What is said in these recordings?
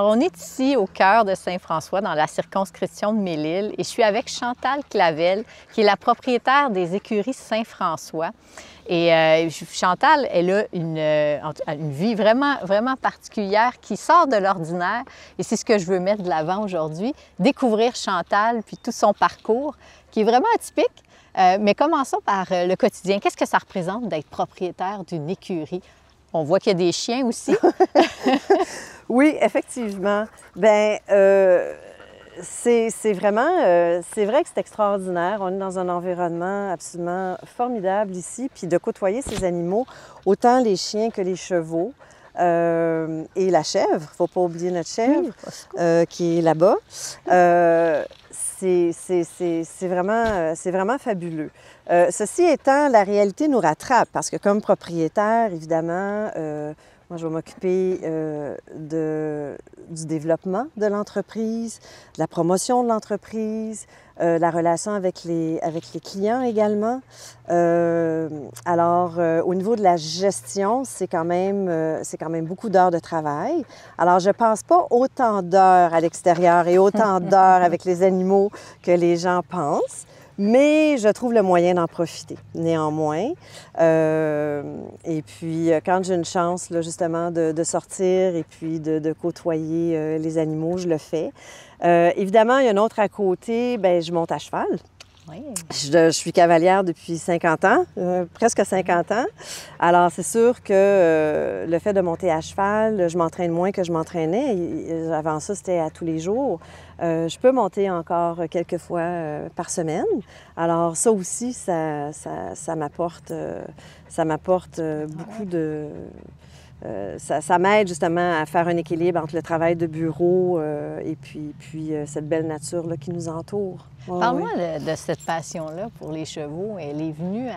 Alors, on est ici au cœur de Saint-François, dans la circonscription de Mée-L'Île, et je suis avec Chantal Clavel, qui est la propriétaire des écuries Saint-François. Et Chantal, elle a une vie vraiment, vraiment particulière qui sort de l'ordinaire, et c'est ce que je veux mettre de l'avant aujourd'hui, découvrir Chantal, puis tout son parcours, qui est vraiment atypique. Mais commençons par le quotidien. Qu'est-ce que ça représente d'être propriétaire d'une écurie? On voit qu'il y a des chiens aussi. Oui, effectivement. Bien, c'est vrai que c'est extraordinaire. On est dans un environnement absolument formidable ici. Puis de côtoyer ces animaux, autant les chiens que les chevaux et la chèvre, il ne faut pas oublier notre chèvre qui est là-bas. C'est vraiment fabuleux. Ceci étant, la réalité nous rattrape parce que comme propriétaire, évidemment, moi, je vais m'occuper du développement de l'entreprise, de la promotion de l'entreprise, la relation avec les clients également. Au niveau de la gestion, c'est quand même beaucoup d'heures de travail. Alors, je ne passe pas autant d'heures à l'extérieur et autant d'heures avec les animaux que les gens pensent. Mais je trouve le moyen d'en profiter, néanmoins. Et puis, quand j'ai une chance, là, justement, de sortir et puis de côtoyer les animaux, je le fais. Évidemment, il y a un autre à côté, bien, je monte à cheval. Oui. Je suis cavalière depuis 50 ans, presque 50 ans. Alors, c'est sûr que le fait de monter à cheval, je m'entraîne moins que je m'entraînais. Avant ça, c'était à tous les jours. Je peux monter encore quelques fois par semaine. Alors, ça aussi, ça m'apporte beaucoup de... ça m'aide justement à faire un équilibre entre le travail de bureau et puis cette belle nature là, qui nous entoure. Parle-moi de cette passion-là pour les chevaux. Elle est venue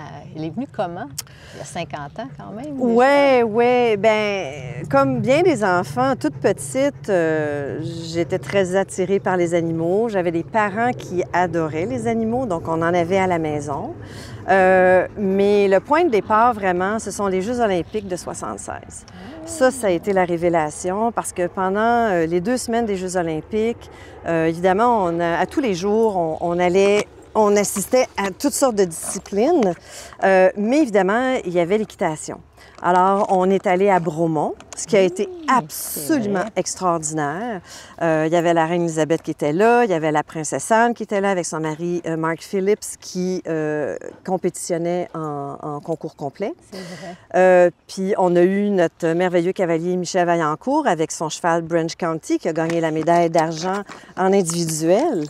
comment? Il y a 50 ans quand même? Oui. Bien, comme bien des enfants, toute petite, j'étais très attirée par les animaux. J'avais des parents qui adoraient les animaux, donc on en avait à la maison. Mais le point de départ, vraiment, ce sont les Jeux olympiques de 1976. Ça a été la révélation parce que pendant les 2 semaines des Jeux olympiques, évidemment, à tous les jours, on assistait à toutes sortes de disciplines, mais évidemment, il y avait l'équitation. Alors, on est allé à Bromont, ce qui a été absolument extraordinaire. Il y avait la reine Élisabeth qui était là, il y avait la princesse Anne qui était là avec son mari Mark Phillips qui compétitionnait en concours complet. C'est vrai. Puis on a eu notre merveilleux cavalier Michel Vaillancourt avec son cheval Branch County qui a gagné la médaille d'argent en individuel,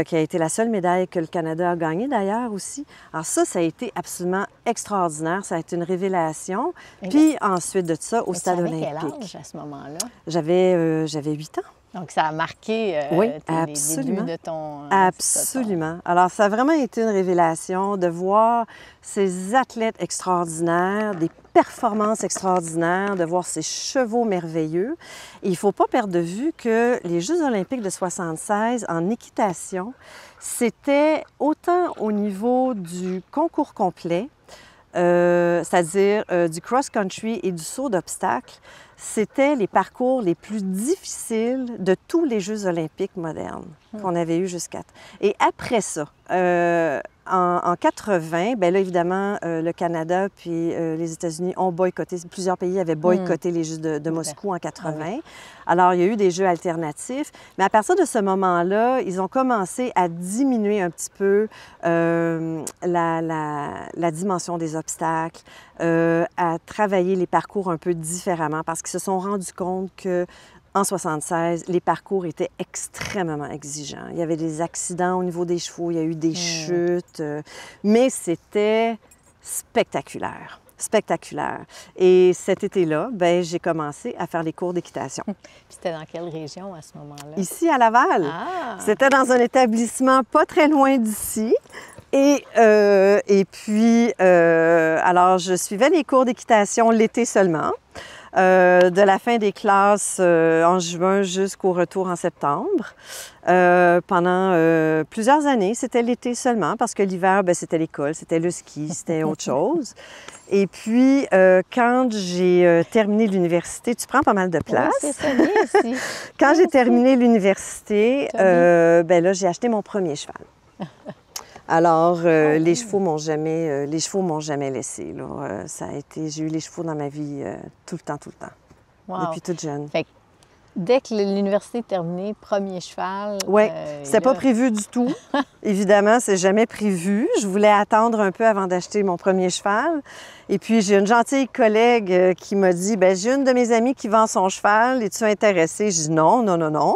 qui a été la seule médaille que le Canada a gagnée d'ailleurs aussi. Alors ça a été absolument extraordinaire, ça a été une révélation. Puis ensuite de ça, au stade olympique. Quel âge à ce moment-là? J'avais 8 ans. Donc, ça a marqué oui, les débuts de ton... Absolument. Alors, ça a vraiment été une révélation de voir ces athlètes extraordinaires, des performances extraordinaires, de voir ces chevaux merveilleux. Et il ne faut pas perdre de vue que les Jeux olympiques de 1976 en équitation, c'était autant au niveau du concours complet, c'est-à-dire du cross-country et du saut d'obstacles, c'était les parcours les plus difficiles de tous les Jeux olympiques modernes qu'on avait eu jusqu'à... Et après ça, en 80, bien là, évidemment, le Canada puis les États-Unis ont boycotté, plusieurs pays avaient boycotté les Jeux de Moscou en 80. Alors, il y a eu des jeux alternatifs. Mais à partir de ce moment-là, ils ont commencé à diminuer un petit peu la dimension des obstacles, à travailler les parcours un peu différemment parce qu'ils se sont rendus compte que en 1976, les parcours étaient extrêmement exigeants. Il y avait des accidents au niveau des chevaux, il y a eu des chutes, mais c'était spectaculaire. Spectaculaire. Et cet été-là, bien, j'ai commencé à faire les cours d'équitation. C'était dans quelle région à ce moment-là? Ici, à Laval. Ah! C'était dans un établissement pas très loin d'ici. Et puis, alors, je suivais les cours d'équitation l'été seulement. de la fin des classes en juin jusqu'au retour en septembre. Pendant plusieurs années, c'était l'été seulement, parce que l'hiver, ben, c'était l'école, c'était le ski, c'était autre chose. Et puis, quand j'ai terminé l'université, tu prends pas mal de place. Oui, c'est ça, bien ici. Quand j'ai terminé l'université, ben là, j'ai acheté mon premier cheval. Alors, les chevaux m'ont jamais laissé. Là. Ça a été, j'ai eu les chevaux dans ma vie tout le temps, Wow. depuis toute jeune. Fait que dès que l'université est terminée, premier cheval. Oui, c'était pas prévu du tout. Évidemment, c'est jamais prévu. Je voulais attendre un peu avant d'acheter mon premier cheval. Et puis, j'ai une gentille collègue qui m'a dit, ben j'ai une de mes amies qui vend son cheval. Es-tu intéressée? Je dis non, non, non, non.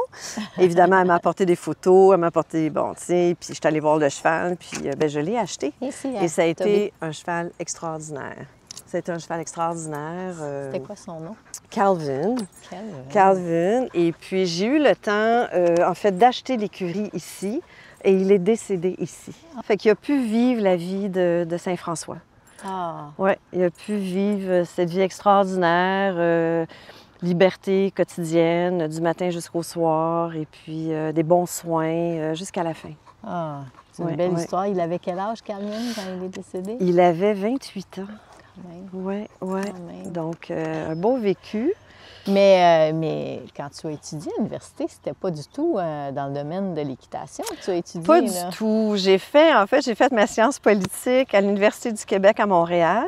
Évidemment, elle m'a apporté des photos, elle m'a apporté, bon, tu sais, puis je suis allée voir le cheval, puis ben, je l'ai acheté. Et ça a été un cheval extraordinaire. C'était un cheval extraordinaire. C'était quoi son nom? Calvin. Calvin. Et puis, j'ai eu le temps, en fait, d'acheter l'écurie ici et il est décédé ici. Fait qu'il a pu vivre la vie de Saint-François. Ah! Oui, il a pu vivre cette vie extraordinaire, liberté quotidienne, du matin jusqu'au soir, et puis des bons soins jusqu'à la fin. Ah! C'est une belle histoire. Il avait quel âge, Calvin, quand il est décédé? Il avait 28 ans. Oui, oui. Donc, un beau vécu. Mais quand tu as étudié à l'université, c'était pas du tout dans le domaine de l'équitation que tu as étudié? Pas du tout. J'ai fait ma science politique à l'Université du Québec à Montréal.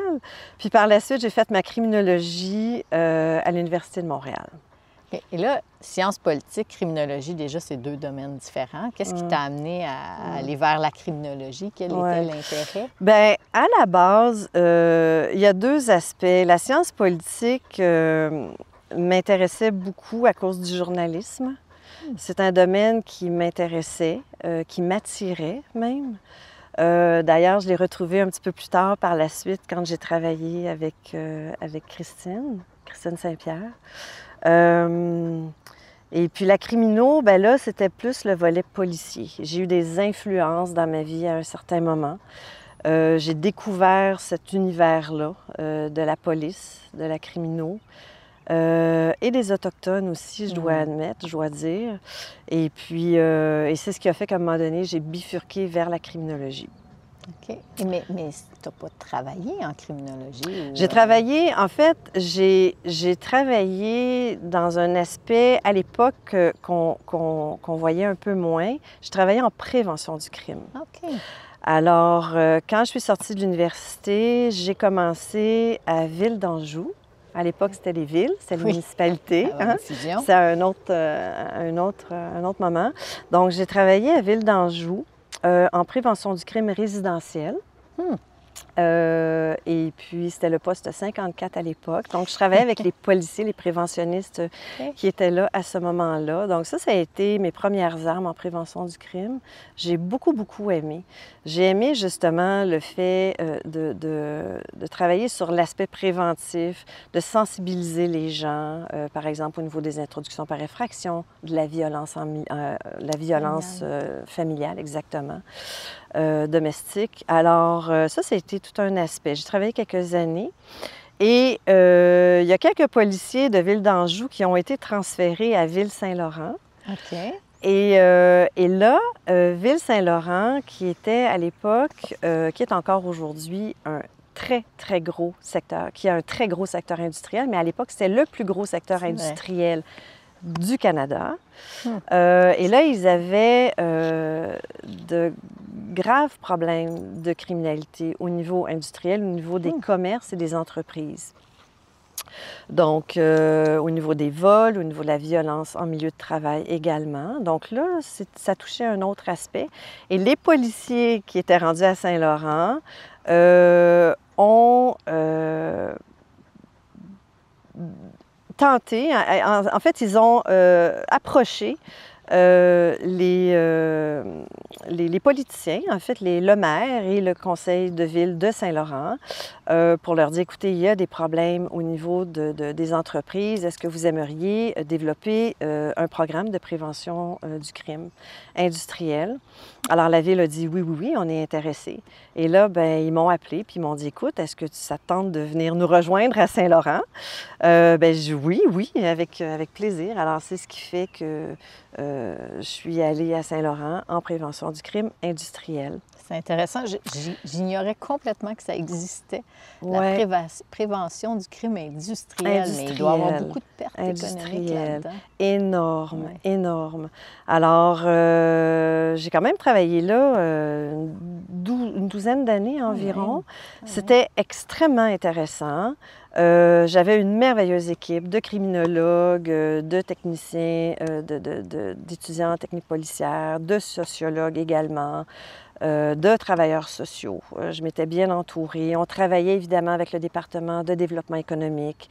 Puis par la suite, j'ai fait ma criminologie à l'Université de Montréal. Et là, sciences politiques, criminologie, déjà, c'est deux domaines différents. Qu'est-ce qui t'a amené à aller vers la criminologie? Quel était l'intérêt? Bien, à la base, il y a deux aspects. La science politique m'intéressait beaucoup à cause du journalisme. C'est un domaine qui m'intéressait, qui m'attirait même. D'ailleurs, je l'ai retrouvé un petit peu plus tard par la suite quand j'ai travaillé avec Christine Saint-Pierre. Et puis la crimino, ben là, c'était plus le volet policier. J'ai eu des influences dans ma vie à un certain moment. J'ai découvert cet univers-là de la police, de la crimino. Et des Autochtones aussi, je dois admettre, je dois dire. Et puis, c'est ce qui a fait qu'à un moment donné, j'ai bifurqué vers la criminologie. OK. Mais tu n'as pas travaillé en criminologie? J'ai travaillé, en fait, j'ai travaillé dans un aspect, à l'époque, qu'on voyait un peu moins. Je travaillais en prévention du crime. OK. Alors, quand je suis sortie de l'université, j'ai commencé à Ville d'Anjou. À l'époque, c'était les villes, c'était les municipalités. C'est un autre moment. Donc, j'ai travaillé à Ville d'Anjou en prévention du crime résidentiel. Et puis, c'était le poste 54 à l'époque. Donc, je travaillais avec les policiers, les préventionnistes qui étaient là à ce moment-là. Donc, ça a été mes premières armes en prévention du crime. J'ai beaucoup, beaucoup aimé. J'ai aimé justement le fait de travailler sur l'aspect préventif, de sensibiliser les gens, par exemple au niveau des introductions par effraction, de la violence, familiale, exactement. Domestique. Alors, ça a été tout un aspect. J'ai travaillé quelques années et il y a quelques policiers de Ville d'Anjou qui ont été transférés à Ville-Saint-Laurent. OK. Et là, Ville-Saint-Laurent, qui était à l'époque, qui est encore aujourd'hui un très, très gros secteur, qui a un très gros secteur industriel, mais à l'époque, c'était le plus gros secteur industriel du Canada. Et là, ils avaient de graves problèmes de criminalité au niveau industriel, au niveau des commerces et des entreprises. Donc, au niveau des vols, au niveau de la violence en milieu de travail également. Donc là, ça touchait un autre aspect. Et les policiers qui étaient rendus à Saint-Laurent ont tenté, en fait, ils ont approché les les politiciens, en fait, le maire et le conseil de ville de Saint-Laurent pour leur dire, écoutez, il y a des problèmes au niveau des entreprises. Est-ce que vous aimeriez développer un programme de prévention du crime industriel? Alors, la ville a dit, oui, oui, oui, on est intéressé. Et là, ben, ils m'ont appelé puis ils m'ont dit, écoute, est-ce que ça te tente de venir nous rejoindre à Saint-Laurent? Ben, je dis, oui, oui, avec plaisir. Alors, c'est ce qui fait que je suis allée à Saint-Laurent en prévention du crime industriel. C'est intéressant. J'ignorais complètement que ça existait, Ouais. la prévention du crime industriel. Mais il doit y avoir beaucoup de pertes économiques là-dedans. Énorme, Ouais. énorme. Alors, j'ai quand même travaillé là une douzaine d'années environ. C'était extrêmement intéressant. J'avais une merveilleuse équipe de criminologues, de techniciens, d'étudiants en technique policière, de sociologues également, de travailleurs sociaux. Je m'étais bien entourée. On travaillait évidemment avec le département de développement économique.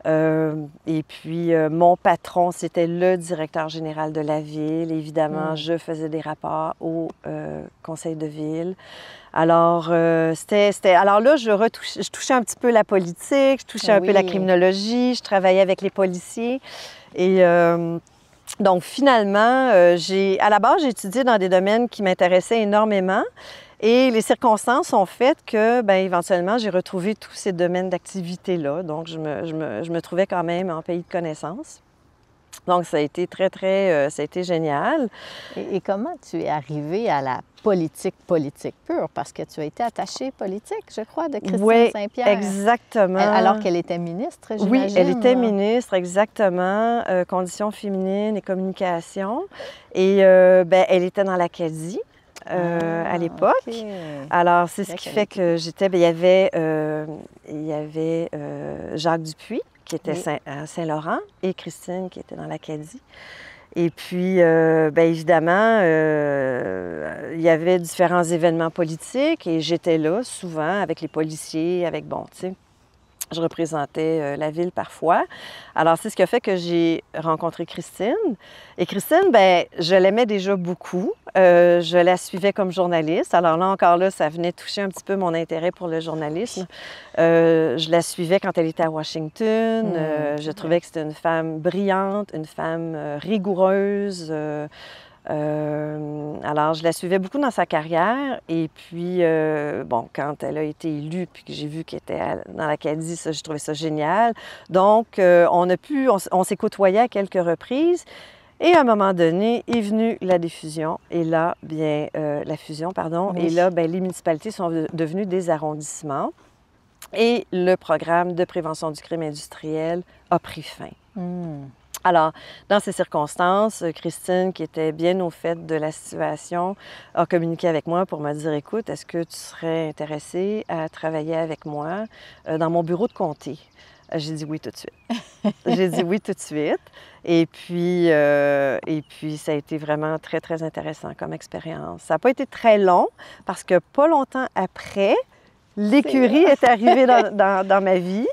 Et puis, mon patron, c'était le directeur général de la ville. Évidemment, je faisais des rapports au conseil de ville. Alors, alors là, je touchais un petit peu la politique, je touchais un peu la criminologie, je travaillais avec les policiers. Et donc, finalement, à la base, j'ai étudié dans des domaines qui m'intéressaient énormément. Et les circonstances ont fait que, bien, éventuellement, j'ai retrouvé tous ces domaines d'activité-là. Donc, je me trouvais quand même en pays de connaissances. Donc, ça a été ça a été génial. Et comment tu es arrivée à la politique pure? Parce que tu as été attachée politique, je crois, de Christine Saint-Pierre. Exactement. Alors qu'elle était ministre, j'imagine. Oui, elle était ministre, exactement, Conditions féminines et communication. Et bien, elle était dans l'Acadie. À l'époque. Okay. Alors, c'est ce qui fait que j'étais... Bien, il y avait Jacques Dupuis, qui était à Saint-Laurent, et Christine, qui était dans l'Acadie. Et puis, bien évidemment, il y avait différents événements politiques et j'étais là souvent avec les policiers, bon, tu sais, je représentais la ville parfois. Alors, c'est ce qui a fait que j'ai rencontré Christine. Et Christine, bien, je l'aimais déjà beaucoup. Je la suivais comme journaliste. Alors là, encore là, ça venait toucher un petit peu mon intérêt pour le journalisme. Je la suivais quand elle était à Washington. Je trouvais que c'était une femme brillante, une femme rigoureuse. Alors, je la suivais beaucoup dans sa carrière. Et puis, bon, quand elle a été élue, puis que j'ai vu qu'elle était dans l'Acadie, ça, j'ai trouvé ça génial. Donc, on s'est côtoyés à quelques reprises. Et à un moment donné, est venue la diffusion. Et là, bien, la fusion, pardon. Oui. Et là, bien, les municipalités sont devenues des arrondissements. Et le programme de prévention du crime industriel a pris fin. Alors, dans ces circonstances, Christine, qui était bien au fait de la situation, a communiqué avec moi pour me dire, écoute, est-ce que tu serais intéressée à travailler avec moi dans mon bureau de comté? J'ai dit oui tout de suite. J'ai dit oui tout de suite. Et puis, ça a été vraiment très, très intéressant comme expérience. Ça n'a pas été très long parce que pas longtemps après, l'écurie est arrivée dans ma vie,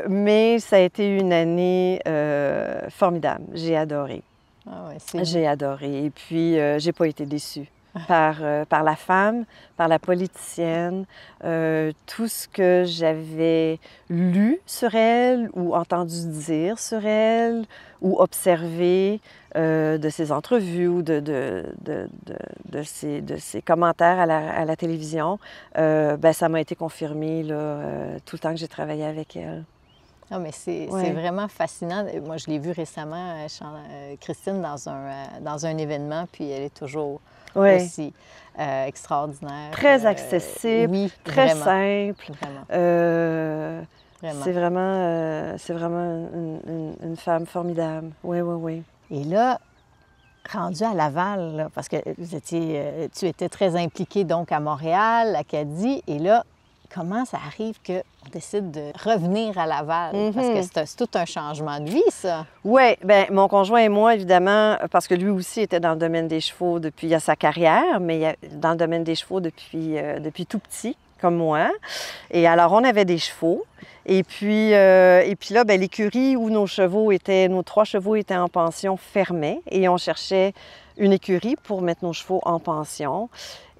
mais ça a été une année formidable. J'ai adoré. Ah ouais, j'ai adoré. Et puis, j'ai pas été déçue par la femme, par la politicienne. Tout ce que j'avais lu sur elle ou entendu dire sur elle ou observé de ses entrevues ou de ses commentaires à la télévision, ben, ça m'a été confirmé là, tout le temps que j'ai travaillé avec elle. Ah, mais c'est vraiment fascinant. Moi, je l'ai vue récemment, Christine, dans un événement, puis elle est toujours aussi extraordinaire. Très accessible, oui, très vraiment, simple. Vraiment. Vraiment. C'est vraiment une femme formidable. Oui, oui, oui. Et là, rendue à Laval, là, parce que tu étais très impliquée donc à Montréal, l'Acadie, et là, comment ça arrive qu'on décide de revenir à Laval? Parce que c'est tout un changement de vie, ça. Oui, bien, mon conjoint et moi, évidemment, parce que lui aussi était dans le domaine des chevaux depuis sa carrière, mais dans le domaine des chevaux depuis tout petit, comme moi. Et alors, on avait des chevaux. Et puis là, bien, l'écurie où nos 3 chevaux étaient en pension fermait et on cherchait une écurie pour mettre nos chevaux en pension.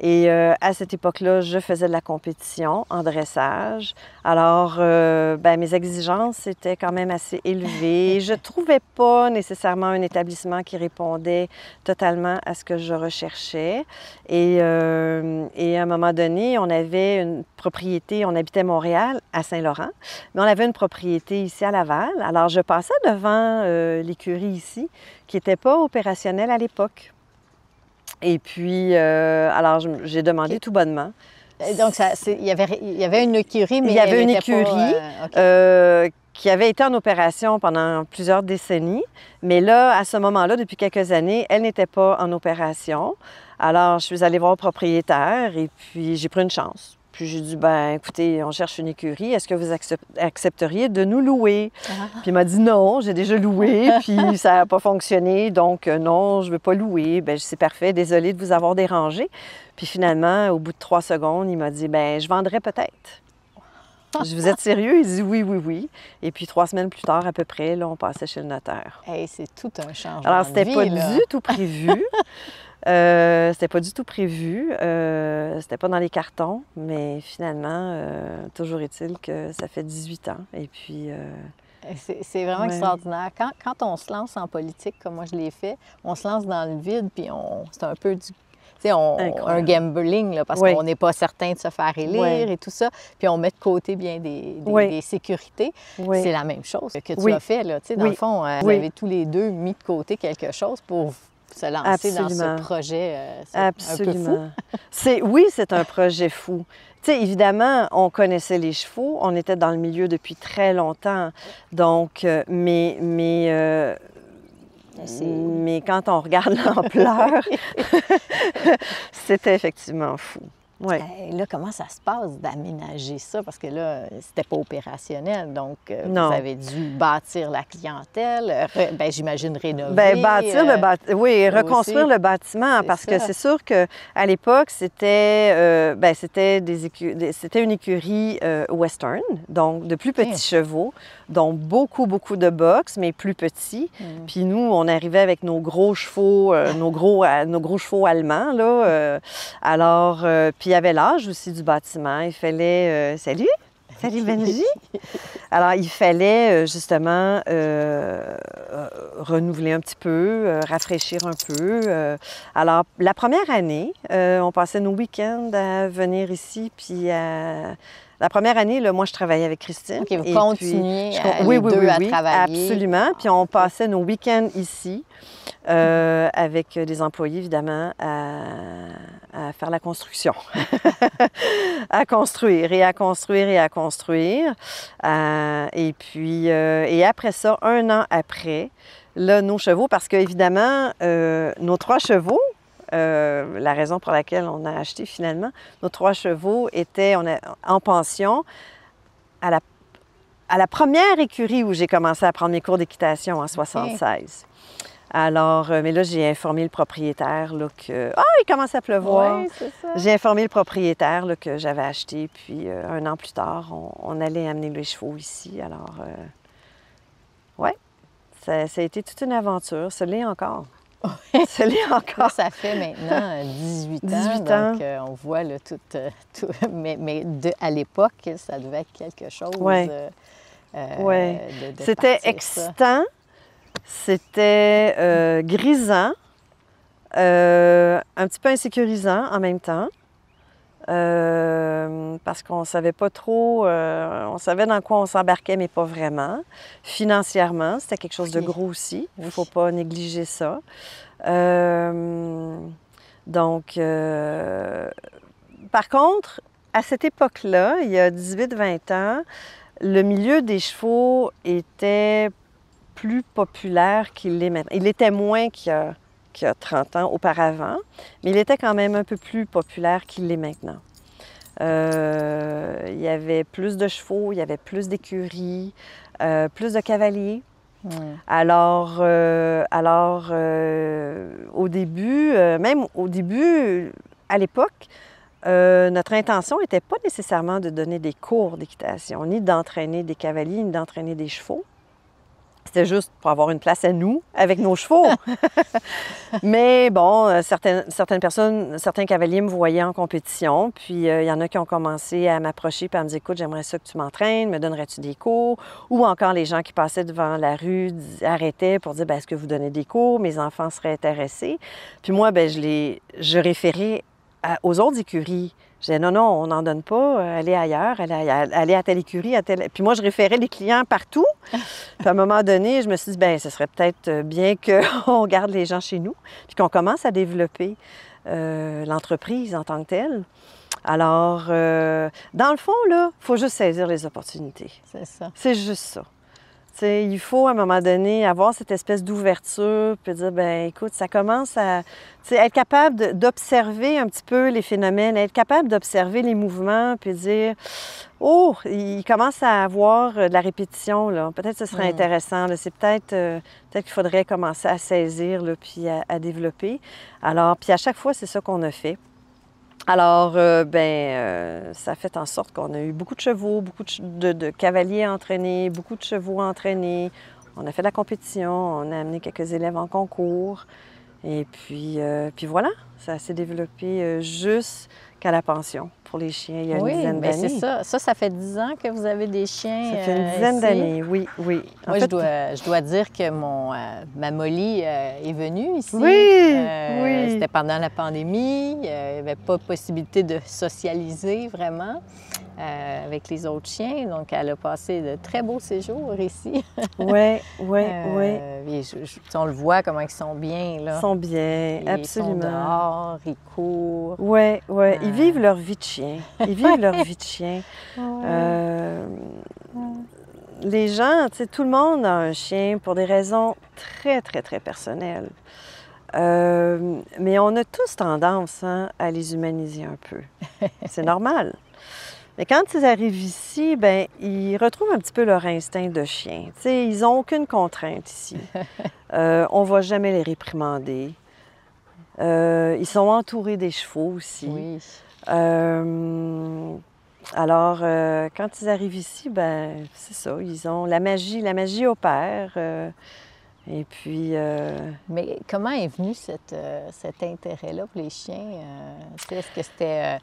Et à cette époque-là, je faisais de la compétition en dressage. Alors, mes exigences étaient quand même assez élevées. Je ne trouvais pas nécessairement un établissement qui répondait totalement à ce que je recherchais. Et à un moment donné, on avait une propriété, on habitait Montréal, à Saint-Laurent, mais on avait une propriété ici à Laval. Alors, je passais devant l'écurie ici, qui n'était pas opérationnelle à l'époque. Et puis, alors, j'ai demandé tout bonnement. Donc, il y avait une écurie, mais il y avait elle une était écurie pas, qui avait été en opération pendant plusieurs décennies. Mais là, à ce moment-là, depuis quelques années, elle n'était pas en opération. Alors, je suis allée voir le propriétaire et puis j'ai pris une chance. Puis j'ai dit, ben écoutez, on cherche une écurie, est-ce que vous accepteriez de nous louer? Puis il m'a dit non, j'ai déjà loué, puis ça n'a pas fonctionné, donc non, je ne veux pas louer. Bien, c'est parfait, désolée de vous avoir dérangé. Puis finalement, au bout de 3 secondes, il m'a dit, ben je vendrais peut-être. Je dis, vous êtes sérieux? Il dit oui, oui, oui. Et puis 3 semaines plus tard, à peu près, là, on passait chez le notaire. Hey, c'est tout un changement. Alors, c'était de vie, pas là. du tout prévu. C'était pas du tout prévu. C'était pas dans les cartons, mais finalement, toujours est-il que ça fait 18 ans. Et puis. C'est vraiment extraordinaire. Quand on se lance en politique, comme moi je l'ai fait, on se lance dans le vide, puis c'est un peu un gambling, là, parce qu'on n'est pas certain de se faire élire et tout ça. Puis on met de côté bien des sécurités. C'est la même chose que tu as fait. Là, dans le fond, vous avez tous les deux mis de côté quelque chose pour se lancer dans ce projet un peu fou. Oui, c'est un projet fou. Tu sais, évidemment, on connaissait les chevaux, on était dans le milieu depuis très longtemps. Donc, mais quand on regarde l'ampleur, c'était effectivement fou. Ouais. Là, comment ça se passe d'aménager ça? Parce que là, c'était pas opérationnel. Donc, vous avez dû bâtir la clientèle, j'imagine rénover. Reconstruire le bâtiment. Parce que c'est sûr qu'à l'époque, c'était une écurie western, donc de plus petits chevaux, donc beaucoup, beaucoup de box, mais plus petits. Puis nous, on arrivait avec nos gros chevaux, nos gros chevaux allemands, là. Alors, puis il y avait l'âge aussi du bâtiment. Il fallait... Salut Benji! Alors, il fallait justement renouveler un petit peu, rafraîchir un peu. Alors, la première année, on passait nos week-ends à venir ici, puis la première année, là, moi, je travaillais avec Christine. OK, vous continuez à travailler. Absolument. Puis on passait nos week-ends ici avec des employés, évidemment, à faire la construction. À construire et à construire et à construire. Et puis, et après ça, 1 an après, là, nos chevaux, parce qu'évidemment, nos 3 chevaux, la raison pour laquelle on a acheté finalement, nos 3 chevaux étaient en pension à la première écurie où j'ai commencé à prendre mes cours d'équitation en 1976. Alors, mais là, j'ai informé le propriétaire là, que... Ah, il commence à pleuvoir! Oui, c'est ça. J'ai informé le propriétaire là, que j'avais acheté, puis 1 an plus tard, on allait amener les chevaux ici. Alors, ça a été toute une aventure. Ça l'est encore. Ça l'est encore. Là, ça fait maintenant 18 ans. 18 ans. Donc, on voit là, tout mais à l'époque, ça devait être quelque chose de C'était excitant. C'était grisant, un petit peu insécurisant en même temps, parce qu'on ne savait pas trop, on savait dans quoi on s'embarquait, mais pas vraiment. Financièrement, c'était quelque chose de gros aussi, il ne faut pas négliger ça. Donc, par contre, à cette époque-là, il y a 18-20 ans, le milieu des chevaux était plus populaire qu'il l'est maintenant. Il était moins qu'il y a 30 ans auparavant, mais il était quand même un peu plus populaire qu'il l'est maintenant. Il y avait plus de chevaux, il y avait plus d'écuries, plus de cavaliers. Alors, au début, même au début, à l'époque, notre intention n'était pas nécessairement de donner des cours d'équitation, ni d'entraîner des cavaliers, ni d'entraîner des chevaux. C'était juste pour avoir une place à nous avec nos chevaux. Mais bon, certaines personnes, certains cavaliers me voyaient en compétition. Puis il y en a qui ont commencé à m'approcher et à me dire, écoute, j'aimerais ça que tu m'entraînes, me donnerais-tu des cours? Ou encore les gens qui passaient devant la rue arrêtaient pour dire, bien, est-ce que vous donnez des cours? Mes enfants seraient intéressés. Puis moi, bien, je référais aux autres écuries. Je disais, non, on n'en donne pas, allez ailleurs, allez à telle écurie, à telle... Puis moi, je référais les clients partout. Puis à un moment donné, je me suis dit, bien, ce serait peut-être bien qu'on garde les gens chez nous, puis qu'on commence à développer l'entreprise en tant que telle. Alors, dans le fond, là, il faut juste saisir les opportunités. C'est ça. C'est juste ça. T'sais, il faut, à un moment donné, avoir cette espèce d'ouverture, puis dire, bien, écoute, ça commence à... être capable d'observer un petit peu les phénomènes, être capable d'observer les mouvements, puis dire, oh, il commence à avoir de la répétition, là. Peut-être que ce serait intéressant, là. C'est peut-être qu'il faudrait commencer à saisir, là, puis à développer. Alors, puis à chaque fois, c'est ça qu'on a fait. Alors, ça a fait en sorte qu'on a eu beaucoup de chevaux, beaucoup de cavaliers entraînés, beaucoup de chevaux entraînés. On a fait de la compétition, on a amené quelques élèves en concours. Et puis voilà, ça s'est développé jusqu'à la pension pour les chiens il y a une dizaine d'années. Oui, c'est ça. Ça fait 10 ans que vous avez des chiens. Ça fait une dizaine d'années, oui. Moi, je dois dire que ma Molly est venue ici. Oui. C'était pendant la pandémie. Il n'y avait pas possibilité de socialiser vraiment avec les autres chiens. Donc, elle a passé de très beaux séjours ici. Oui. On le voit comment ils sont bien, là. Ils sont bien, absolument. Ils sont dehors, ils courent. Oui. Ils vivent leur vie de chien. Les gens, tout le monde a un chien pour des raisons très, très, très personnelles. Mais on a tous tendance à les humaniser un peu. C'est normal. Mais quand ils arrivent ici, bien, ils retrouvent un petit peu leur instinct de chien. Ils n'ont aucune contrainte ici. On ne va jamais les réprimander. Ils sont entourés des chevaux aussi. Oui. Alors, quand ils arrivent ici, ben c'est ça, ils ont la magie opère. Et puis... Mais comment est venu cet intérêt-là pour les chiens? Est-ce que c'était...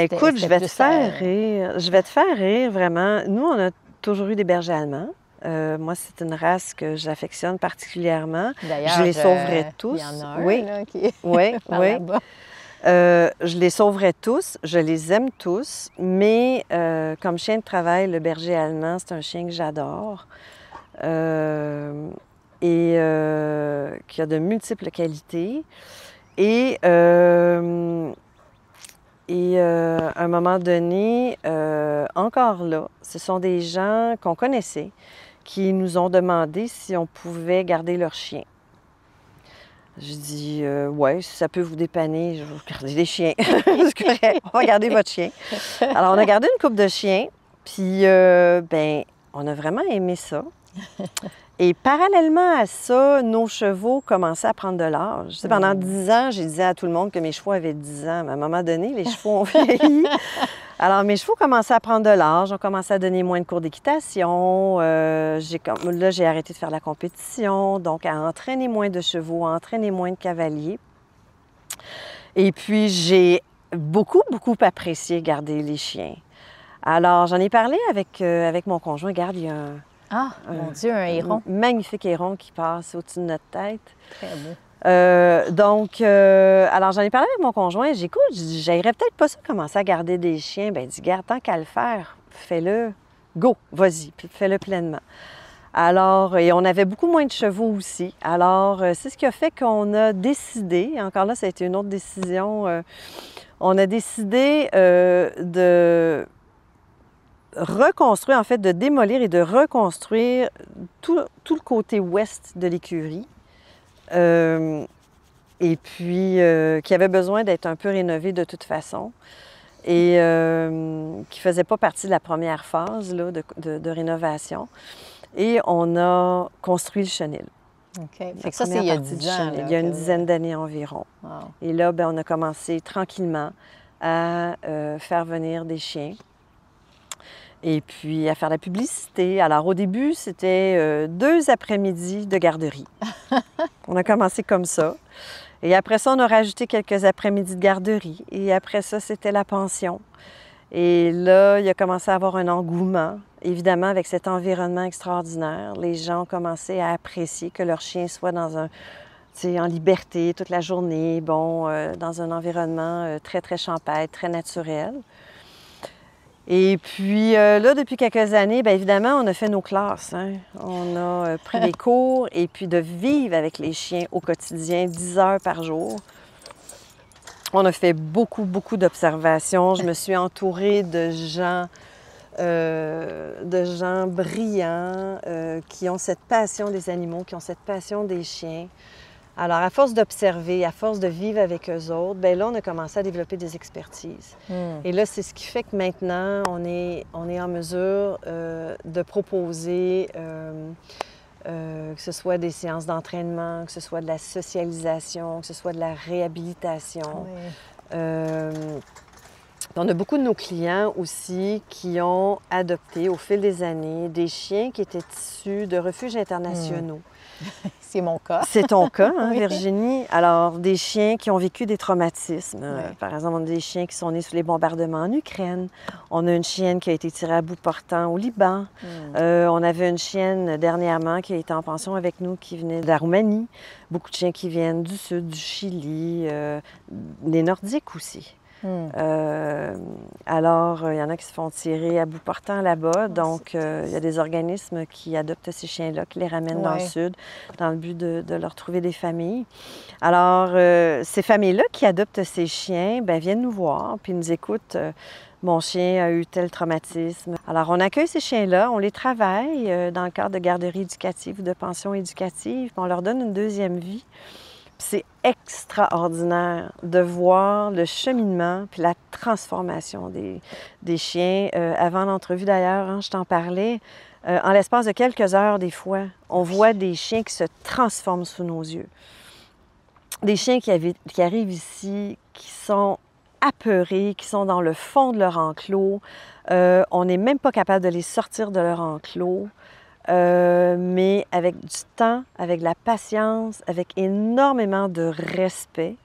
écoute, je vais te faire rire. Je vais te faire rire, vraiment. Nous, on a toujours eu des bergers allemands. Moi, c'est une race que j'affectionne particulièrement. D'ailleurs, je les sauverais tous. Il y en a un là, qui est par oui. là-bas. Je les sauverais tous, je les aime tous, mais comme chien de travail, le berger allemand, c'est un chien que j'adore et qui a de multiples qualités. Et à un moment donné, encore là, ce sont des gens qu'on connaissait qui nous ont demandé si on pouvait garder leur chien. Je dis, ouais, si ça peut vous dépanner, je vais vous garder des chiens. C'est correct, on va garder votre chien. Alors, on a gardé une couple de chiens, puis, on a vraiment aimé ça. Et parallèlement à ça, nos chevaux commençaient à prendre de l'âge. Pendant 10 ans, j'ai dit à tout le monde que mes chevaux avaient 10 ans. Mais à un moment donné, les chevaux ont vieilli. Alors, mes chevaux commençaient à prendre de l'âge, ont commencé à donner moins de cours d'équitation. Là, j'ai arrêté de faire la compétition, donc à entraîner moins de chevaux, à entraîner moins de cavaliers. Et puis, j'ai beaucoup apprécié garder les chiens. Alors, j'en ai parlé avec mon conjoint. Regarde, il y a mon Dieu, un héron. Un magnifique héron qui passe au-dessus de notre tête. Très beau. Alors j'en ai parlé avec mon conjoint. J'écoute, j'aimerais peut-être pas ça commencer à garder des chiens. Bien, dis, garde, tant qu'à le faire, fais-le. Go, vas-y, puis fais-le pleinement. Alors, et on avait beaucoup moins de chevaux aussi. Alors, c'est ce qui a fait qu'on a décidé, encore là, ça a été une autre décision, on a décidé de reconstruire, en fait, de démolir et de reconstruire tout le côté ouest de l'écurie. Et puis, qui avait besoin d'être un peu rénové de toute façon et qui ne faisait pas partie de la première phase là, de rénovation. Et on a construit le chenil. OK. Fait que ça, c'est il y a 10 ans. Il y a une dizaine d'années environ. Wow. Et là, bien, on a commencé tranquillement à faire venir des chiens. et puis à faire la publicité. Alors au début, c'était 2 après-midi de garderie. On a commencé comme ça. Et après ça, on a rajouté quelques après-midi de garderie. Et après ça, c'était la pension. Et là, il a commencé à avoir un engouement. Évidemment, avec cet environnement extraordinaire, les gens ont commencé à apprécier que leur chien soit dans un, en liberté toute la journée, bon, dans un environnement très, très champêtre, très naturel. Et puis là, depuis quelques années, bien évidemment, on a fait nos classes. Hein. On a pris des cours et puis de vivre avec les chiens au quotidien, 10 heures par jour. On a fait beaucoup, beaucoup d'observations. Je me suis entourée de gens brillants qui ont cette passion des animaux, qui ont cette passion des chiens. Alors, à force d'observer, à force de vivre avec eux autres, bien là, on a commencé à développer des expertises. Et là, c'est ce qui fait que maintenant, on est en mesure de proposer, que ce soit des séances d'entraînement, que ce soit de la socialisation, que ce soit de la réhabilitation. Oui. On a beaucoup de nos clients aussi qui ont adopté au fil des années des chiens qui étaient issus de refuges internationaux. C'est mon cas. C'est ton cas, hein, Oui. Virginie. Alors, des chiens qui ont vécu des traumatismes. Oui. Par exemple, on a des chiens qui sont nés sous les bombardements en Ukraine. On a une chienne qui a été tirée à bout portant au Liban. On avait une chienne dernièrement qui a été en pension avec nous qui venait de la Roumanie. Beaucoup de chiens qui viennent du sud, du Chili, des Nordiques aussi. Alors, il y en a qui se font tirer à bout portant là-bas. Donc, il y a des organismes qui adoptent ces chiens-là, qui les ramènent dans le sud, dans le but de leur trouver des familles. Alors, ces familles-là qui adoptent ces chiens, bien, viennent nous voir, puis nous écoutent. Mon chien a eu tel traumatisme. Alors, on accueille ces chiens-là, on les travaille dans le cadre de garderie éducative ou de pension éducative, puis on leur donne une deuxième vie. C'est extraordinaire de voir le cheminement puis la transformation des chiens. Avant l'entrevue d'ailleurs, hein, je t'en parlais, en l'espace de quelques heures des fois, on voit des chiens qui se transforment sous nos yeux. Des chiens qui arrivent ici, qui sont apeurés, qui sont dans le fond de leur enclos. On n'est même pas capable de les sortir de leur enclos. Mais avec du temps, avec de la patience, avec énormément de respect,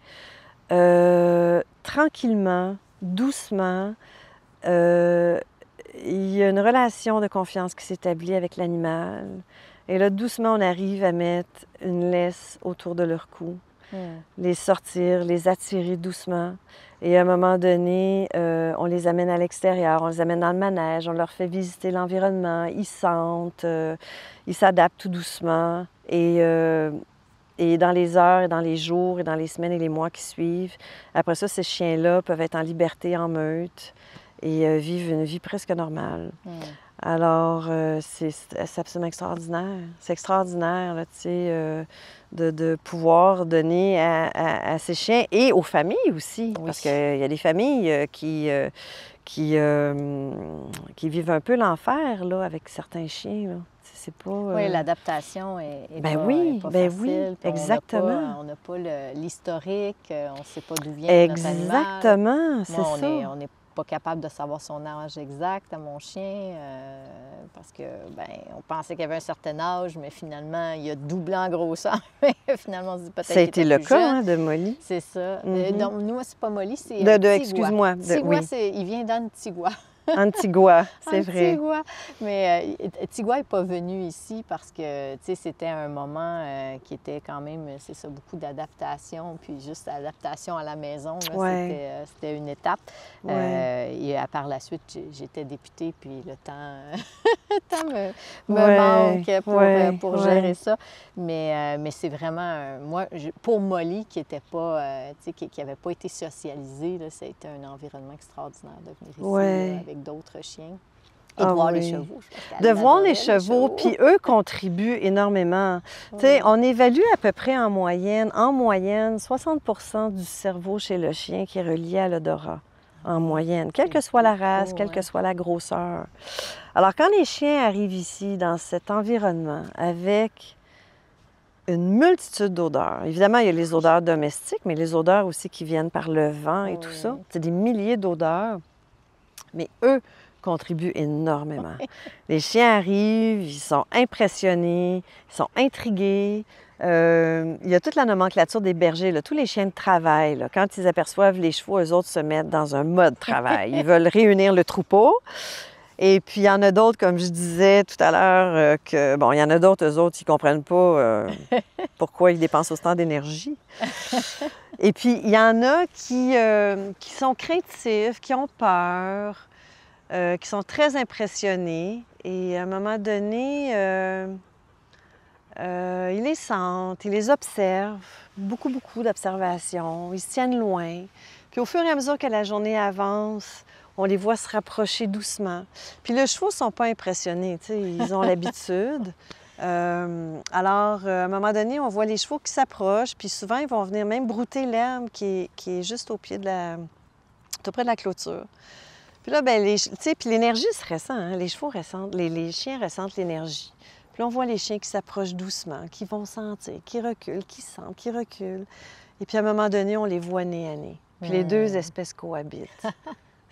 tranquillement, doucement, il y a une relation de confiance qui s'établit avec l'animal. Et là, doucement, on arrive à mettre une laisse autour de leur cou, les sortir, les attirer doucement. Et à un moment donné, on les amène à l'extérieur, on les amène dans le manège, on leur fait visiter l'environnement, ils sentent, ils s'adaptent tout doucement. Et dans les heures, et dans les jours, et dans les semaines et les mois qui suivent, après ça, ces chiens-là peuvent être en liberté, en meute, et vivre une vie presque normale. Alors, c'est absolument extraordinaire. C'est extraordinaire, là, tu sais, de pouvoir donner à ces chiens et aux familles aussi. Oui. Parce qu'il y a des familles qui vivent un peu l'enfer, là, avec certains chiens, là. C'est pas... Oui, l'adaptation est ben pas, oui, pas ben facile. Oui, exactement. On n'a pas l'historique, on ne sait pas d'où vient notre animal. Exactement, c'est ça. On n'est pas capable de savoir son âge exact à mon chien parce que, ben, on pensait qu'il avait un certain âge, mais finalement, il a doublé en grosseur. Finalement, on se dit peut-être qu'il était plus jeune. Ça a été le cas, hein, de Molly. C'est ça. Non, nous, c'est pas Molly, c'est Tigua. Excuse-moi. Tigua, il vient d'Antigua. Antigua, c'est vrai. Antigua. Mais Tigua n'est pas venu ici parce que, tu sais, c'était un moment qui était quand même, c'est ça, beaucoup d'adaptation, puis juste adaptation à la maison, là, c'était une étape. Et par la suite, j'étais députée, puis le temps me manque pour gérer ça. Mais c'est vraiment, moi, pour Molly, qui était pas, tu sais, qui n'avait pas été socialisée, là, ça a été un environnement extraordinaire de venir ici avec d'autres chiens. Et de voir les chevaux. De voir les chevaux, puis eux contribuent énormément. Tu sais, on évalue à peu près en moyenne 60% du cerveau chez le chien qui est relié à l'odorat, en moyenne, quelle que soit la race, quelle que soit la grosseur. Alors, quand les chiens arrivent ici, dans cet environnement, avec une multitude d'odeurs. Évidemment, il y a les odeurs domestiques, mais les odeurs aussi qui viennent par le vent et tout ça. C'est des milliers d'odeurs. Mais eux contribue énormément. Les chiens arrivent, ils sont impressionnés, ils sont intrigués. Il y a toute la nomenclature des bergers, là, tous les chiens de travail. Là, quand ils aperçoivent les chevaux, eux autres se mettent dans un mode travail. Ils veulent réunir le troupeau. Et puis, il y en a d'autres, comme je disais tout à l'heure, que, bon, il y en a d'autres, eux autres, ils ne comprennent pas pourquoi ils dépensent autant d'énergie. Et puis, il y en a qui sont craintifs, qui ont peur, qui sont très impressionnés. Et à un moment donné, ils les sentent, ils les observent, beaucoup d'observations. Ils se tiennent loin. Puis, au fur et à mesure que la journée avance, on les voit se rapprocher doucement. Puis les chevaux ne sont pas impressionnés, tu sais, ils ont l'habitude. Alors, à un moment donné, on voit les chevaux qui s'approchent, puis souvent, ils vont venir même brouter l'herbe qui est juste au pied de tout près de la clôture. Puis là, bien, tu sais, puis l'énergie se ressent, hein? Les chevaux ressentent, les chiens ressentent l'énergie. Puis là, on voit les chiens qui s'approchent doucement, qui vont sentir, qui reculent, qui sentent, qui reculent. Et puis à un moment donné, on les voit nez à nez. Puis les deux espèces cohabitent.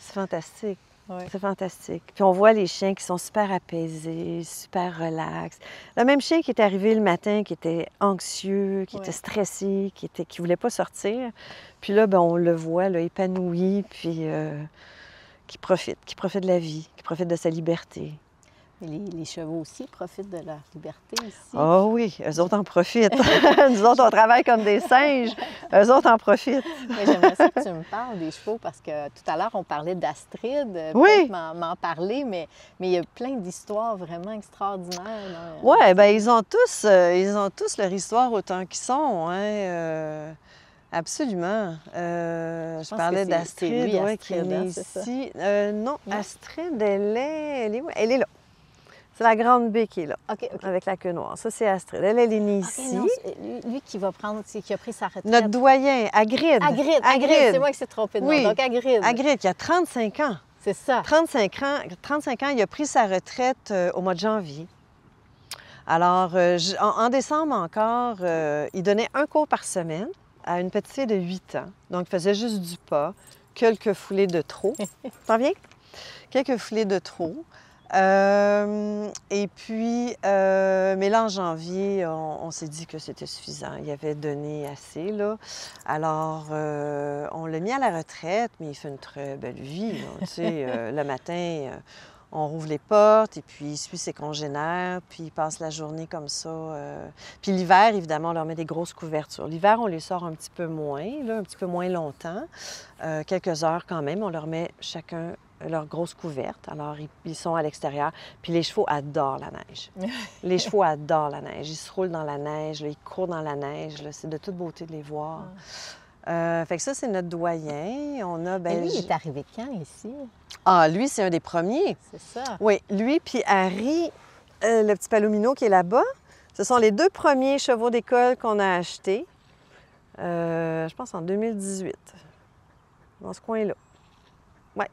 C'est fantastique. Oui. C'est fantastique. Puis on voit les chiens qui sont super apaisés, super relax. Le même chien qui est arrivé le matin, qui était anxieux, qui était stressé, qui ne voulait pas sortir. Puis là, bien, on le voit là, épanoui, puis qui profite de la vie, qui profite de sa liberté. Les chevaux aussi profitent de leur liberté ici. Ah oh oui, eux autres en profitent. Nous autres, on travaille comme des singes. Eux autres en profitent. J'aimerais ça que tu me parles des chevaux parce que tout à l'heure, on parlait d'Astrid. Oui. M'en parler, mais il y a plein d'histoires vraiment extraordinaires. Oui, bien, ils ont tous leur histoire autant qu'ils sont. Hein? Absolument. Je parlais d'Astrid, qui est née ici. Non, Astrid, elle est où? Elle est là. C'est la grande baie qui est là, avec la queue noire. Ça, c'est Astrid. Elle est née ici. Non, lui qui a pris sa retraite. Notre doyen, Hagrid. Hagrid, c'est moi qui s'est trompée de nom. Oui. Donc, Hagrid. Hagrid, qui a 35 ans. C'est ça. 35 ans, il a pris sa retraite au mois de janvier. Alors, en décembre encore, il donnait un cours par semaine à une petite fille de 8 ans. Donc, il faisait juste du pas, quelques foulées de trot. T'en viens? Quelques foulées de trot. Et puis, mais là, en janvier, on s'est dit que c'était suffisant. Il avait donné assez, là. Alors, on l'a mis à la retraite, mais il fait une très belle vie, là. Tu sais, le matin, on rouvre les portes et puis il suit ses congénères, puis il passe la journée comme ça. Puis l'hiver, évidemment, on leur met des grosses couvertures. L'hiver, on les sort un petit peu moins, là, un petit peu moins longtemps. Quelques heures quand même, on leur met chacun leur grosse couverte. Alors, ils sont à l'extérieur. Puis les chevaux adorent la neige. Les chevaux adorent la neige. Ils se roulent dans la neige, là, ils courent dans la neige. Là. C'est de toute beauté de les voir. Fait que ça, c'est notre doyen. On a, Et lui, il est arrivé quand ici? Ah, lui, c'est un des premiers. C'est ça. Oui, lui puis Harry, le petit palomino qui est là-bas, ce sont les deux premiers chevaux d'école qu'on a achetés. Je pense en 2018. Dans ce coin-là. Oui.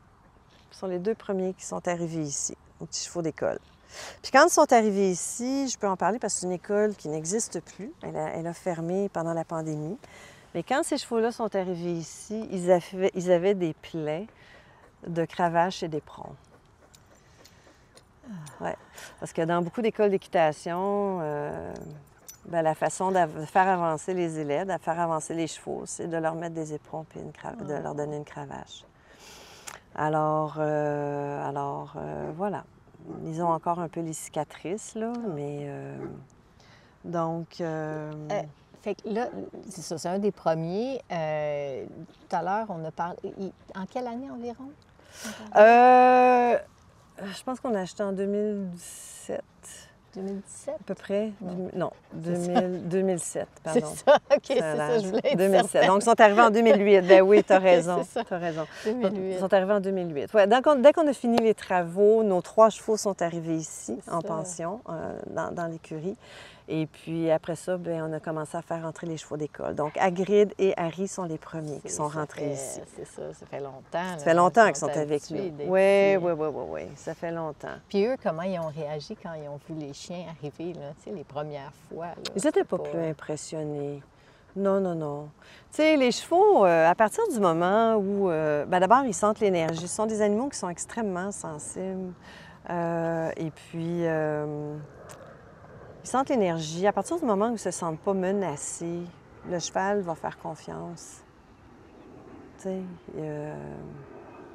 Ce sont les deux premiers qui sont arrivés ici, aux petits chevaux d'école. Puis quand ils sont arrivés ici, je peux en parler parce que c'est une école qui n'existe plus. Elle a fermé pendant la pandémie. Mais quand ces chevaux-là sont arrivés ici, ils avaient des plaies de cravache et d'éperon. Oui. Parce que dans beaucoup d'écoles d'équitation, la façon de faire avancer les élèves, de faire avancer les chevaux, c'est de leur mettre des éperons et de leur donner une cravache. Alors, voilà. Ils ont encore un peu les cicatrices, là, mais donc... Fait que là, c'est ça, c'est un des premiers. Tout à l'heure, on a parlé... En quelle année environ? Je pense qu'on a acheté en 2017. 2017? À peu près. Non, 2007, pardon. C'est ça, OK, c'est ça, je voulais être 2007. certaine. Donc, ils sont arrivés en 2008. Ben oui, tu as raison. C'est ça. Tu as raison. 2008. Ils sont arrivés en 2008. Ouais, dès qu'on a fini les travaux, nos 3 chevaux sont arrivés ici, en pension, dans l'écurie. Et puis après ça, bien, on a commencé à faire entrer les chevaux d'école. Donc, Hagrid et Harry sont les premiers qui sont rentrés ici. C'est ça, ça fait longtemps. Ça fait longtemps qu'ils sont avec nous. Oui, ça fait longtemps. Puis eux, comment ils ont réagi quand ils ont vu les chiens arriver, là, tu sais, les premières fois? Là, ils n'étaient pas plus impressionnés. Non, non, non. Tu sais, les chevaux, à partir du moment où, d'abord, ils sentent l'énergie. Ce sont des animaux qui sont extrêmement sensibles. Et puis, ils sentent l'énergie. À partir du moment où ils ne se sentent pas menacés, le cheval va faire confiance. Tu sais,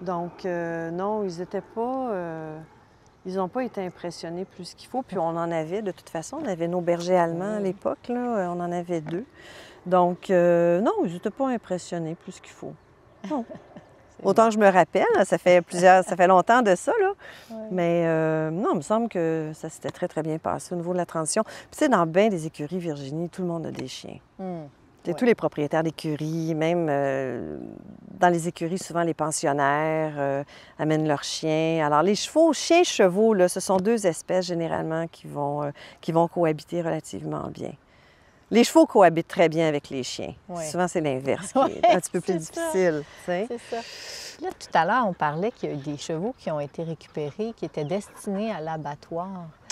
donc, non, ils n'étaient pas... ils n'ont pas été impressionnés plus qu'il faut. Puis on en avait, de toute façon, on avait nos bergers allemands à l'époque, là, on en avait 2. Donc, non, ils n'étaient pas impressionnés plus qu'il faut. Non. Autant que je me rappelle, ça fait longtemps de ça, là. Ouais. Mais non, il me semble que ça s'était très, très bien passé au niveau de la transition. Puis, tu sais, dans bien des écuries, Virginie, tout le monde a des chiens. Ouais. Tous les propriétaires d'écuries, même dans les écuries, souvent les pensionnaires amènent leurs chiens. Alors, les chevaux, chiens, chevaux, là, ce sont 2 espèces généralement qui vont cohabiter relativement bien. Les chevaux cohabitent très bien avec les chiens. Ouais. Souvent, c'est l'inverse qui Ouais, est un petit peu plus c'est ça. difficile. Tu sais. C'est ça. Là, tout à l'heure, on parlait qu'il y a eu des chevaux qui ont été récupérés, qui étaient destinés à l'abattoir.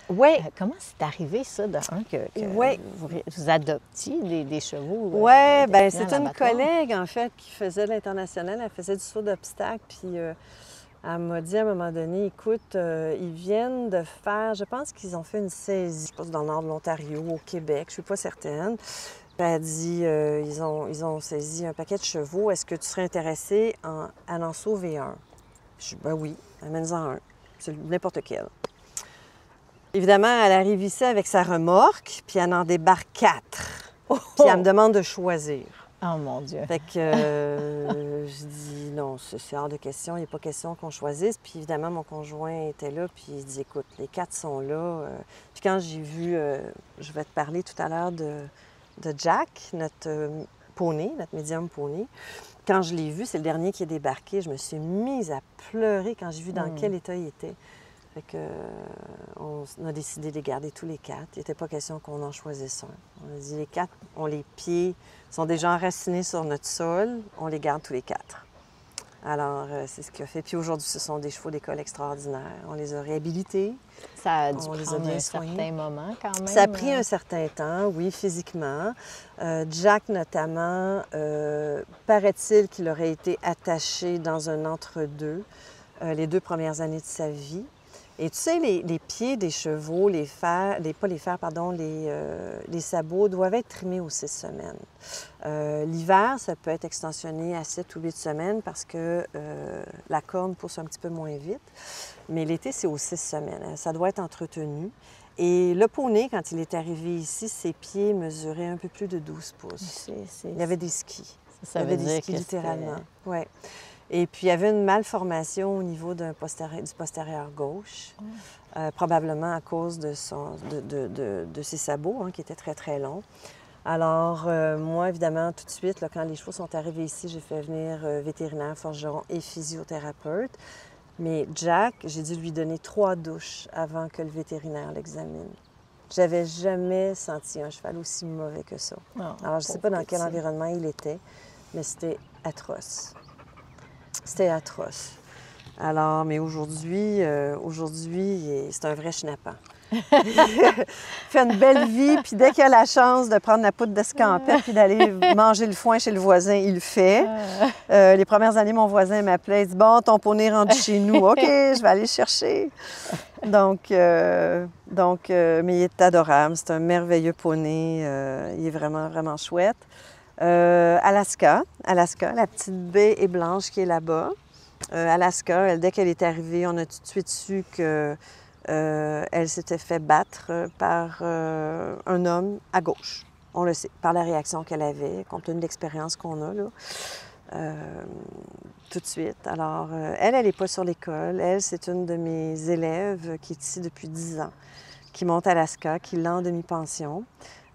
Oui. Comment c'est arrivé, ça, que Ouais. vous adoptiez des chevaux? Oui, bien, destinés c'est à une l'abattoir? collègue, en fait, qui faisait l'international. Elle faisait du saut d'obstacles, puis elle m'a dit à un moment donné, écoute, ils viennent de faire, je pense qu'ils ont fait une saisie, je pense dans le nord de l'Ontario, au Québec, je ne suis pas certaine. Elle a dit, ils ont saisi un paquet de chevaux, est-ce que tu serais intéressé à en sauver un? Je dis, ben oui, amène-en un, c'est n'importe quel. Évidemment, elle arrive ici avec sa remorque, puis elle en débarque 4. Puis elle me demande de choisir. Oh mon Dieu! Fait que je dis non, c'est hors de question, il n'est pas question qu'on choisisse. Puis évidemment, mon conjoint était là, puis il dit écoute, les 4 sont là. Puis quand j'ai vu, je vais te parler tout à l'heure de Jack, notre poney, notre médium poney. Quand je l'ai vu, c'est le dernier qui est débarqué, je me suis mise à pleurer quand j'ai vu dans quel état il était. Fait que, on a décidé de les garder tous les 4. Il n'était pas question qu'on en choisisse un. On a dit les 4, les pieds sont déjà enracinés sur notre sol, on les garde tous les 4. Alors, c'est ce qu'il a fait. Puis aujourd'hui, ce sont des chevaux d'école extraordinaires. On les a réhabilités. Ça a dû On les a prendre bien un soignés. certain moment quand même. Ça a pris un certain temps, oui, physiquement. Jack, notamment, paraît-il qu'il aurait été attaché dans un entre-deux les 2 premières années de sa vie. Et tu sais, les pieds des chevaux, les sabots doivent être trimés aux 6 semaines. L'hiver, ça peut être extensionné à 7 ou 8 semaines parce que la corne pousse un petit peu moins vite. Mais l'été, c'est aux 6 semaines. Ça doit être entretenu. Et le poney, quand il est arrivé ici, ses pieds mesuraient un peu plus de 12 pouces. Il y avait des skis. Ça il y avait veut des dire skis, que littéralement. Ouais. Et puis, il y avait une malformation au niveau du postérieur gauche, probablement à cause de ses sabots, qui étaient très, très longs. Alors, moi, évidemment, tout de suite, là, quand les chevaux sont arrivés ici, j'ai fait venir vétérinaire, forgeron et physiothérapeute. Mais Jack, j'ai dû lui donner 3 douches avant que le vétérinaire l'examine. J'avais jamais senti un cheval aussi mauvais que ça. Oh, alors, je ne sais pas dans quel environnement il était, mais c'était atroce. C'était atroce. Alors, mais aujourd'hui, c'est un vrai schnappant. Il fait une belle vie, puis dès qu'il a la chance de prendre la poudre d'escampette puis d'aller manger le foin chez le voisin, il le fait. Les premières années, mon voisin m'appelait, il dit « Bon, ton poney est rendu chez nous. OK, je vais aller le chercher. » Donc, mais il est adorable. C'est un merveilleux poney. Il est vraiment, vraiment chouette. Alaska, la petite baie est blanche qui est là-bas. Alaska, dès qu'elle est arrivée, on a tout de suite su que elle s'était fait battre par un homme à gauche. On le sait, par la réaction qu'elle avait, compte tenu de l'expérience qu'on a, là, tout de suite. Alors, elle n'est pas sur l'école. Elle, c'est une de mes élèves qui est ici depuis 10 ans, qui monte à Alaska, qui l'a en demi-pension.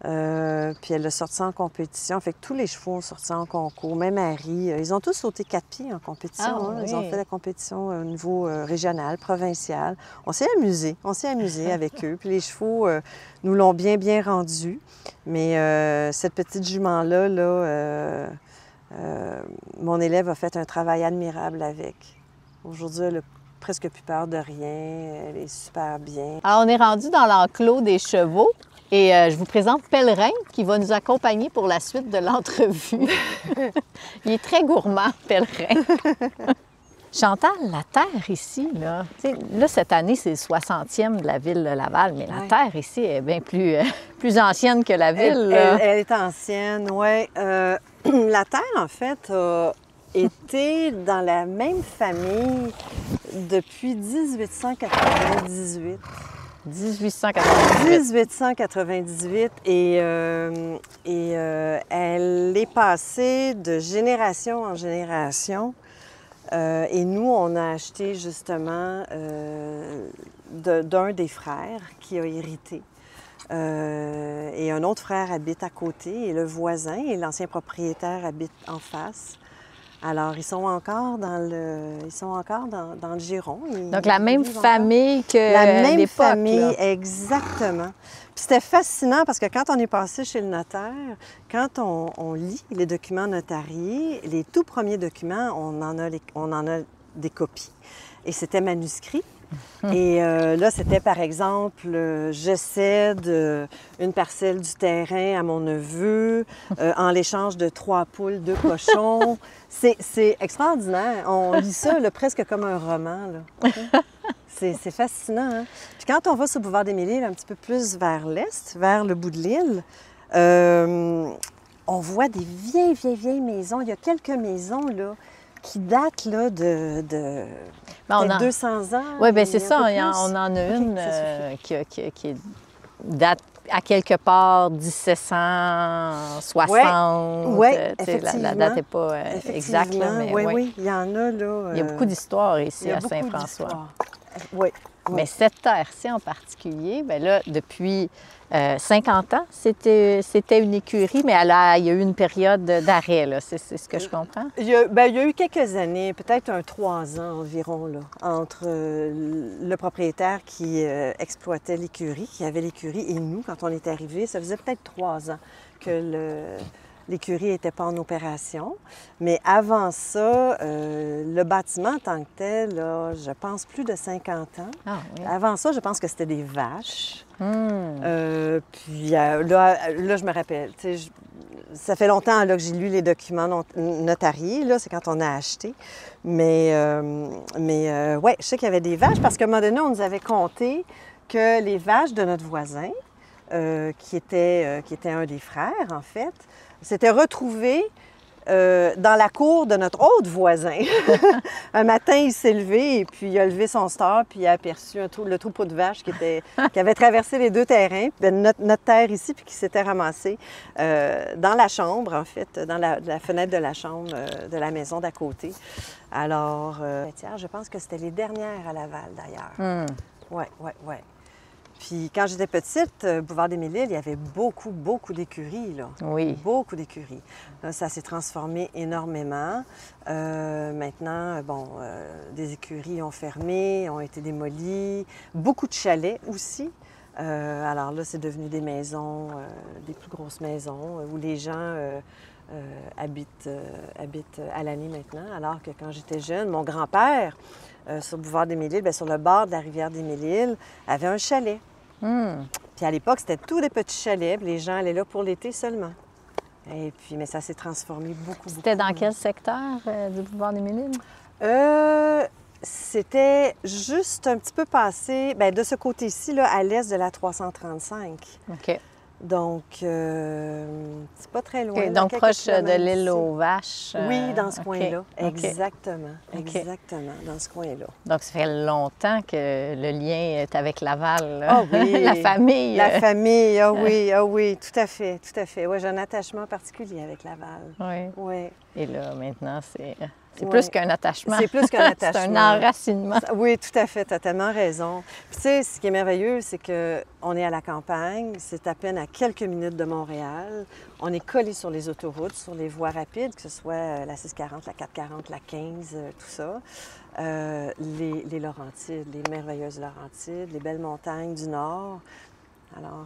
Puis elle l'a sorti en compétition. Fait que tous les chevaux ont sorti en concours, même Harry. Ils ont tous sauté 4 pieds en compétition. Ah, oui. Ils ont fait la compétition au niveau régional, provincial. On s'est amusé avec eux. Puis les chevaux nous l'ont bien, bien rendu. Mais cette petite jument-là, mon élève a fait un travail admirable avec. Aujourd'hui, elle n'a presque plus peur de rien. Elle est super bien. Alors, on est rendu dans l'enclos des chevaux. Et je vous présente Pèlerin, qui va nous accompagner pour la suite de l'entrevue. Il est très gourmand, Pèlerin. Chantal, la terre ici, là, cette année, c'est le 60e de la ville de Laval, mais la terre ici est bien plus ancienne que la ville. Elle est ancienne, oui. La terre, en fait, a été dans la même famille depuis 1898. 1898 et elle est passée de génération en génération. Et nous, on a acheté justement d'un des frères qui a hérité. Et un autre frère habite à côté, et le voisin et l'ancien propriétaire habitent en face. Alors, ils sont encore dans le giron. Donc, la même famille que la même famille, là. Exactement. Puis c'était fascinant parce que quand on est passé chez le notaire, quand on lit les documents notariés, les tout premiers documents, on en a des copies. Et c'était manuscrit. Et là, c'était par exemple, je cède une parcelle du terrain à mon neveu en l'échange de 3 poules, 2 cochons. C'est extraordinaire. On lit ça là, presque comme un roman. Là. C'est fascinant. Hein? Puis quand on va sur le boulevard des Mille-Îles, un petit peu plus vers l'est, vers le bout de l'île, on voit des vieilles maisons. Il y a quelques maisons là, qui datent là, de 200 ans. Oui, bien c'est ça. On en a une qui date à quelque part 1760. Oui, effectivement. La date n'est pas exacte. Mais oui, il y en a là. Il y a beaucoup d'histoires ici à Saint-François. Oui. Mais cette terre-ci en particulier, bien là, depuis 50 ans, c'était une écurie, mais il y a eu une période d'arrêt, là. C'est ce que je comprends? Il y a eu quelques années, peut-être 3 ans environ, là, entre le propriétaire qui exploitait l'écurie, qui avait l'écurie, et nous, quand on est arrivés. Ça faisait peut-être 3 ans que l'écurie n'était pas en opération. Mais avant ça, le bâtiment en tant que tel, là, je pense plus de 50 ans. Ah, oui. Avant ça, je pense que c'était des vaches. Puis là, je me rappelle, ça fait longtemps là, que j'ai lu les documents notariés, là, c'est quand on a acheté. Mais ouais, je sais qu'il y avait des vaches parce qu'à un moment donné, on nous avait compté que les vaches de notre voisin, qui était un des frères, en fait, s'étaient retrouvées dans la cour de notre autre voisin. Un matin, il s'est levé et puis il a levé son store puis il a aperçu le troupeau de vaches qui avait traversé les 2 terrains, notre terre ici, puis qui s'était ramassé dans la chambre, en fait, dans la fenêtre de la chambre de la maison d'à côté. Alors, je pense que c'était les dernières à Laval, d'ailleurs. Oui. Puis quand j'étais petite, boulevard des Mille-Îles, il y avait beaucoup d'écuries, là. Oui. Beaucoup d'écuries. Là, ça s'est transformé énormément. Maintenant, des écuries ont fermé, ont été démolies. Beaucoup de chalets aussi. Alors là, c'est devenu des maisons, des plus grosses maisons, où les gens habitent à l'année maintenant. Alors que quand j'étais jeune, mon grand-père, sur le boulevard des Mille-Îles, sur le bord de la rivière des Mille-Îles, avait un chalet. Puis à l'époque, c'était tous des petits chalets, puis les gens allaient là pour l'été seulement. Et puis, mais ça s'est transformé beaucoup. C'était dans quel secteur du boulevard des Mille-Îles? C'était juste un petit peu passé, de ce côté-ci, là, à l'est de la 335. OK. Donc, c'est pas très loin. Okay, donc, proche de l'île aux Vaches. Oui, dans ce coin-là. Okay. Exactement. Exactement, dans ce coin-là. Donc, ça fait longtemps que le lien est avec Laval. Là. Ah oui! La famille. La famille, ah oui, tout à fait. Oui, j'ai un attachement particulier avec Laval. Oui. Et là, maintenant, c'est plus qu'un attachement. C'est plus qu'un attachement. C'est un enracinement. Oui, tout à fait. Tu as tellement raison. Puis, tu sais, ce qui est merveilleux, c'est qu'on est à la campagne. C'est à peine à quelques minutes de Montréal. On est collé sur les autoroutes, sur les voies rapides, que ce soit la 640, la 440, la 15, tout ça. Les Laurentides, les merveilleuses Laurentides, les belles montagnes du Nord. Alors,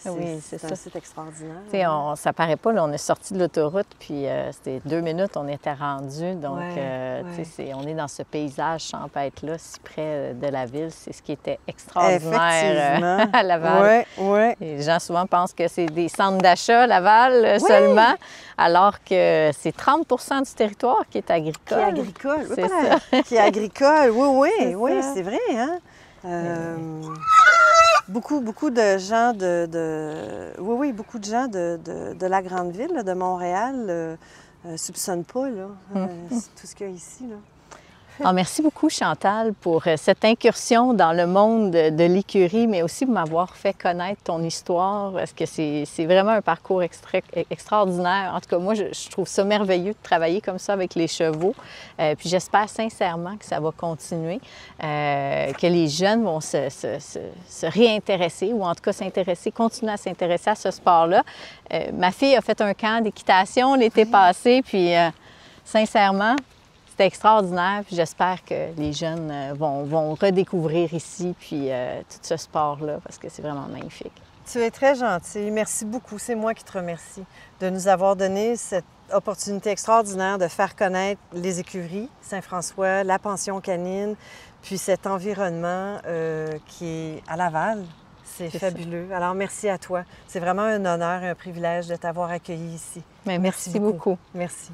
Oui, c'est c'est un ça. site extraordinaire. Tu sais, ça paraît pas, là, on est sorti de l'autoroute, puis c'était 2 minutes, on était rendu. Donc, Ouais, tu sais, on est dans ce paysage champêtre-là, si près de la ville. C'est ce qui était extraordinaire Effectivement. à Laval. Oui, oui. Les gens souvent pensent que c'est des centres d'achat, Laval, Oui! seulement, alors que c'est 30 du territoire qui est agricole. Qui est agricole. C'est Voilà. ça. Qui est agricole, oui, C'est oui, ça. c'est vrai, hein? Beaucoup de gens oui, beaucoup de gens de la grande ville, là, de Montréal, soupçonnent pas, là, tout ce qu'il y a ici, là. Alors, merci beaucoup, Chantal, pour cette incursion dans le monde de l'écurie, mais aussi pour m'avoir fait connaître ton histoire, parce que c'est vraiment un parcours extraordinaire. En tout cas, moi, je trouve ça merveilleux de travailler comme ça avec les chevaux. Puis j'espère sincèrement que ça va continuer, que les jeunes vont se réintéresser, ou en tout cas continuer à s'intéresser à ce sport-là. Ma fille a fait un camp d'équitation l'été passé, puis sincèrement, c'était extraordinaire, puis j'espère que les jeunes vont redécouvrir ici, puis tout ce sport-là, parce que c'est vraiment magnifique. Tu es très gentil. Merci beaucoup. C'est moi qui te remercie de nous avoir donné cette opportunité extraordinaire de faire connaître les écuries, Saint-François, la pension canine, puis cet environnement qui est à Laval. C'est fabuleux. Alors, merci à toi. C'est vraiment un honneur et un privilège de t'avoir accueilli ici. Mais merci beaucoup. Merci.